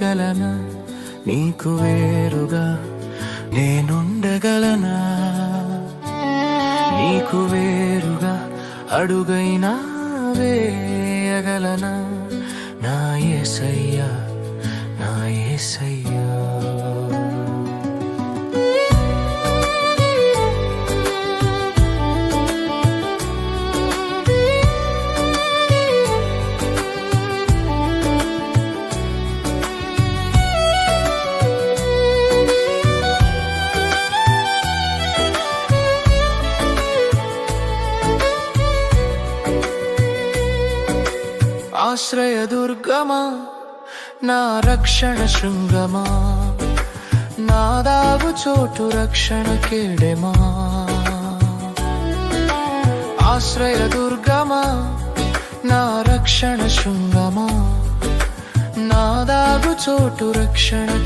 చేయగలనా నీకు వేరుగా నేనుండగలనా నీకు వేరుగా అడుగైనా వేయగలనా నా యేసయ్యా నా యేసయ్యా ఆశ్రయదుర్గమా నా రక్షణ శృంగమా నా దాగు చోటు రక్షణ కేడెమా ఆశ్రయదుర్గమా నా రక్షణ శృంగమా నా దాగు చోటు రక్షణ